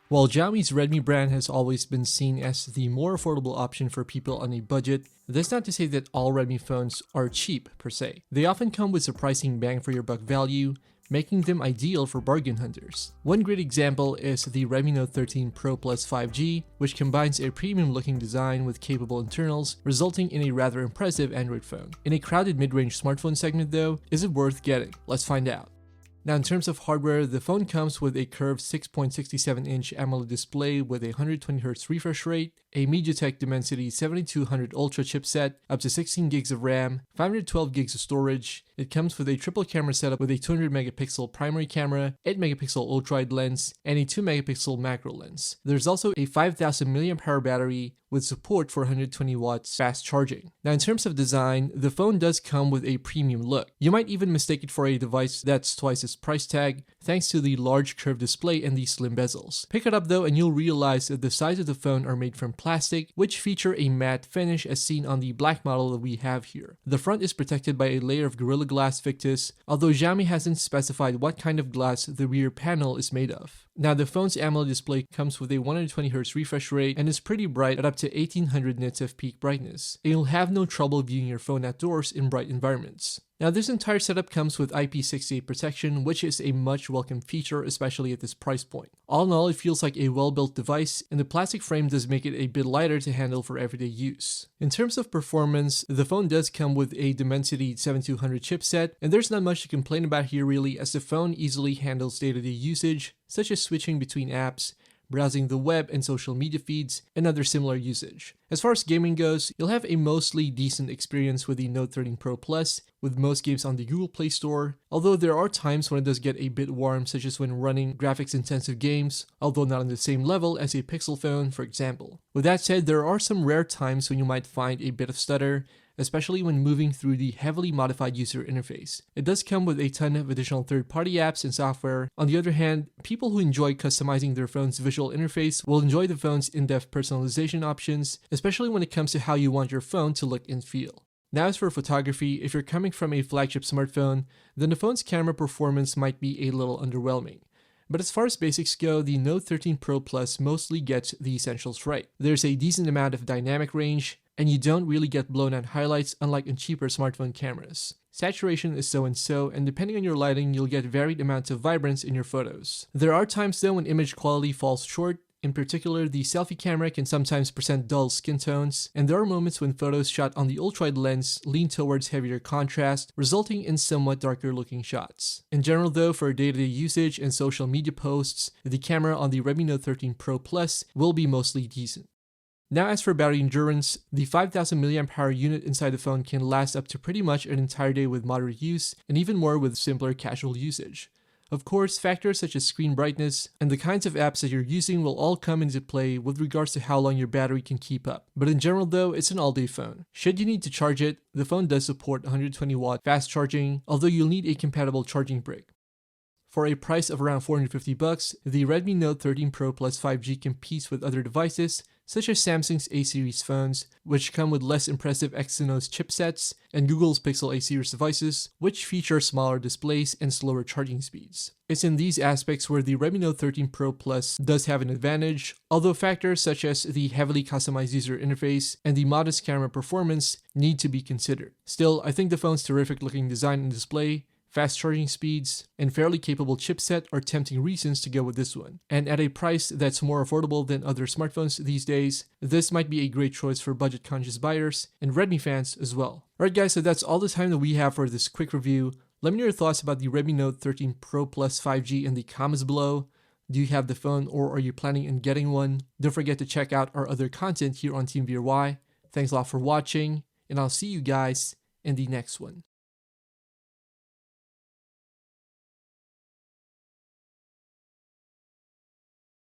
While Xiaomi's Redmi brand has always been seen as the more affordable option for people on a budget, that's not to say that all Redmi phones are cheap per se. They often come with surprising bang for your buck value, making them ideal for bargain hunters. One great example is the Redmi Note 13 Pro Plus 5G, which combines a premium looking design with capable internals, resulting in a rather impressive Android phone. In a crowded mid-range smartphone segment though, is it worth getting? Let's find out. Now in terms of hardware, the phone comes with a curved 6.67-inch AMOLED display with a 120Hz refresh rate, a MediaTek Dimensity 7200 Ultra chipset, up to 16 gigs of RAM, 512 gigs of storage. It comes with a triple camera setup with a 200 megapixel primary camera, 8 megapixel ultra-wide lens, and a 2 megapixel macro lens. There's also a 5000 mAh battery with support for 120 watts fast charging. Now in terms of design, the phone does come with a premium look. You might even mistake it for a device that's twice its price tag, thanks to the large curved display and the slim bezels. Pick it up though and you'll realize that the sides of the phone are made from plastic, which feature a matte finish as seen on the black model that we have here. The front is protected by a layer of Gorilla Glass Victus, although Xiaomi hasn't specified what kind of glass the rear panel is made of. Now the phone's AMOLED display comes with a 120Hz refresh rate and is pretty bright at up to 1800 nits of peak brightness, and you'll have no trouble viewing your phone outdoors in bright environments. Now this entire setup comes with IP68 protection, which is a much welcome feature, especially at this price point. All in all, it feels like a well-built device, and the plastic frame does make it a bit lighter to handle for everyday use. In terms of performance, the phone does come with a Dimensity 7200 chipset, and there's not much to complain about here really, as the phone easily handles day-to-day usage, such as switching between apps, browsing the web and social media feeds, and other similar usage. As far as gaming goes, you'll have a mostly decent experience with the Note 13 Pro Plus, with most games on the Google Play Store, although there are times when it does get a bit warm, such as when running graphics-intensive games, although not on the same level as a Pixel phone, for example. With that said, there are some rare times when you might find a bit of stutter, especially when moving through the heavily modified user interface. It does come with a ton of additional third-party apps and software. On the other hand, people who enjoy customizing their phone's visual interface will enjoy the phone's in-depth personalization options, especially when it comes to how you want your phone to look and feel. Now as for photography, if you're coming from a flagship smartphone, then the phone's camera performance might be a little underwhelming. But as far as basics go, the Note 13 Pro Plus mostly gets the essentials right. There's a decent amount of dynamic range, and you don't really get blown out highlights unlike in cheaper smartphone cameras. Saturation is so and so, and depending on your lighting, you'll get varied amounts of vibrance in your photos. There are times though when image quality falls short. In particular, the selfie camera can sometimes present dull skin tones, and there are moments when photos shot on the ultra-wide lens lean towards heavier contrast, resulting in somewhat darker looking shots. In general though, for day-to-day usage and social media posts, the camera on the Redmi Note 13 Pro Plus will be mostly decent. Now as for battery endurance, the 5000 mAh unit inside the phone can last up to pretty much an entire day with moderate use, and even more with simpler casual usage. Of course, factors such as screen brightness and the kinds of apps that you're using will all come into play with regards to how long your battery can keep up. But in general though, it's an all-day phone. Should you need to charge it, the phone does support 120 watt fast charging, although you'll need a compatible charging brick. For a price of around $450, the Redmi Note 13 Pro Plus 5G competes with other devices such as Samsung's A series phones, which come with less impressive Exynos chipsets, and Google's Pixel A series devices, which feature smaller displays and slower charging speeds. It's in these aspects where the Redmi Note 13 Pro Plus does have an advantage, although factors such as the heavily customized user interface and the modest camera performance need to be considered. Still, I think the phone's terrific looking design and display, fast charging speeds, and fairly capable chipset are tempting reasons to go with this one. And at a price that's more affordable than other smartphones these days, this might be a great choice for budget conscious buyers and Redmi fans as well. Alright guys, so that's all the time that we have for this quick review. Let me know your thoughts about the Redmi Note 13 Pro Plus 5G in the comments below. Do you have the phone or are you planning on getting one? Don't forget to check out our other content here on Team VRY. Thanks a lot for watching, and I'll see you guys in the next one.